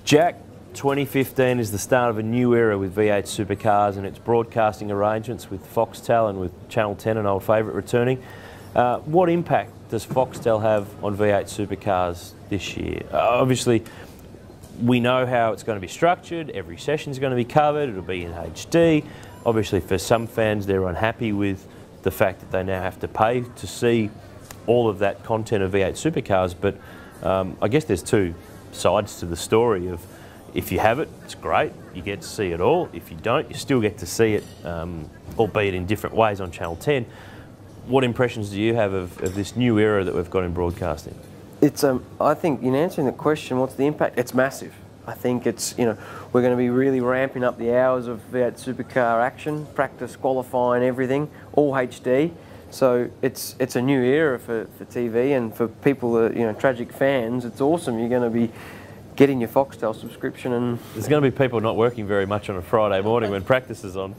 Jack, 2015 is the start of a new era with V8 Supercars and its broadcasting arrangements with Foxtel and with Channel 10, an old favourite, returning. What impact does Foxtel have on V8 Supercars this year? Obviously, we know how it's going to be structured. Every session is going to be covered. It'll be in HD. Obviously, for some fans, they're unhappy with the fact that they now have to pay to see all of that content of V8 Supercars. But I guess there's two sides to the story of, if you have it, it's great, you get to see it all. If you don't, you still get to see it, albeit in different ways, on Channel 10. What impressions do you have of this new era that we've got in broadcasting? It's I think in answering the question, what's the impact? It's massive. I think it's, you know, we're going to be really ramping up the hours of V8 Supercar action, practice, qualifying, everything, all HD. So it's a new era for TV, and for people that, you know, tragic fans, it's awesome. You're going to be getting your Foxtel subscription, and there's going to be people not working very much on a Friday morning when practice is on.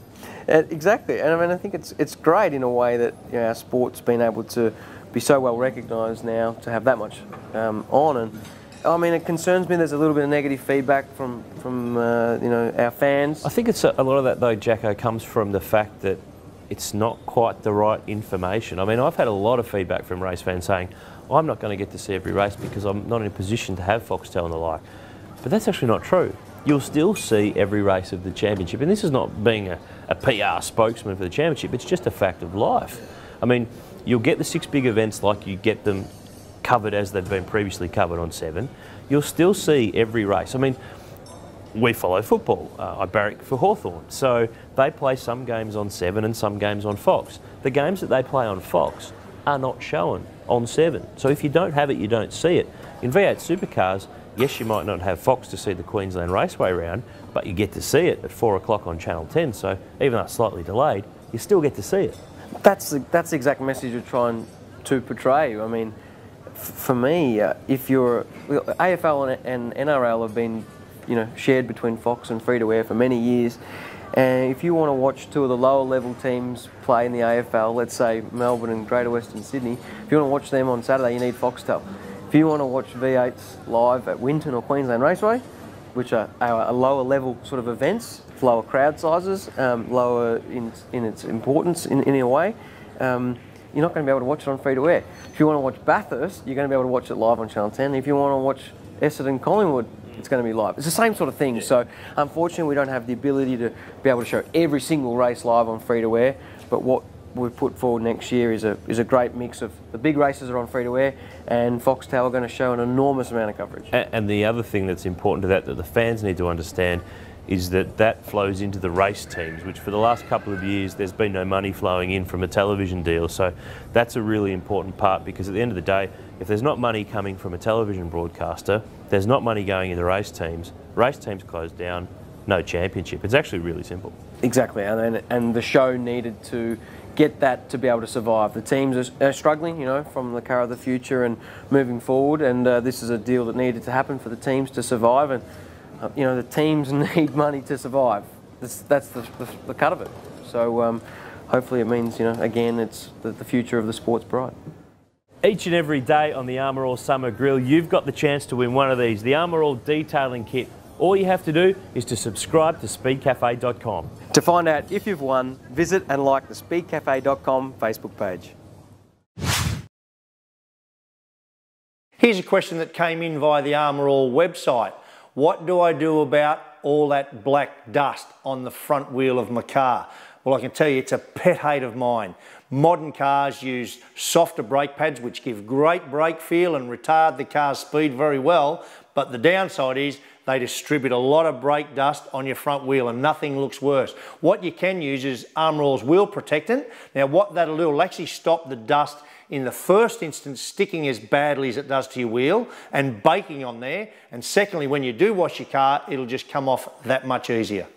Exactly, and I mean, I think it's great in a way that, you know, our sport's been able to be so well recognised now, to have that much on. And I mean, it concerns me there's a little bit of negative feedback from you know, our fans. I think it's a lot of that though, Jacko, comes from the fact that it's not quite the right information. I mean, I've had a lot of feedback from race fans saying, I'm not going to get to see every race because I'm not in a position to have Foxtel and the like. But that's actually not true. You'll still see every race of the championship, and this is not being a PR spokesman for the championship, it's just a fact of life. I mean, you'll get the 6 big events like you get them covered as they've been previously covered on 7. You'll still see every race. I mean, we follow football. I barrack for Hawthorn, so they play some games on 7 and some games on Fox. The games that they play on Fox are not shown on 7. So if you don't have it, you don't see it. In V8 Supercars, yes, you might not have Fox to see the Queensland Raceway round, but you get to see it at 4 o'clock on Channel 10, so even though it's slightly delayed, you still get to see it. That's the exact message we're trying to portray. I mean, for me, if you're... AFL and NRL have been, you know, shared between Fox and free-to-air for many years. And if you want to watch 2 of the lower level teams play in the AFL, let's say Melbourne and Greater Western Sydney, if you want to watch them on Saturday, you need Foxtel. If you want to watch V8s live at Winton or Queensland Raceway, which are lower level sort of events, lower crowd sizes, lower in its importance in a way, you're not going to be able to watch it on free-to-air. If you want to watch Bathurst, you're going to be able to watch it live on Channel 10. If you want to watch Essendon Collingwood, it's going to be live. It's the same sort of thing. So unfortunately, we don't have the ability to be able to show every single race live on free-to-air. But what we've put forward next year is a great mix of the big races are on free-to-air, and Foxtel are going to show an enormous amount of coverage. And the other thing that's important to that the fans need to understand is that flows into the race teams, which for the last couple of years there's been no money flowing in from a television deal. So that's a really important part, because at the end of the day, if there's not money coming from a television broadcaster, there's not money going into race teams close down, no championship. It's actually really simple. Exactly, and the show needed to get that to be able to survive. The teams are struggling, you know, from the car of the future and moving forward, and this is a deal that needed to happen for the teams to survive. And you know, the teams need money to survive. That's the cut of it. So hopefully it means, you know, again, it's the future of the sport's bright. Each and every day on the Armour All Summer Grill, you've got the chance to win one of these, the Armour All Detailing Kit. All you have to do is to subscribe to speedcafe.com. To find out if you've won, visit and like the speedcafe.com Facebook page. Here's a question that came in via the Armour All website. What do I do about all that black dust on the front wheel of my car? Well, I can tell you it's a pet hate of mine. Modern cars use softer brake pads which give great brake feel and retard the car's speed very well, but the downside is they distribute a lot of brake dust on your front wheel, and nothing looks worse. What you can use is Armour All's wheel protectant. Now what that'll do will actually stop the dust in the first instance sticking as badly as it does to your wheel and baking on there, and secondly, when you do wash your car, it'll just come off that much easier.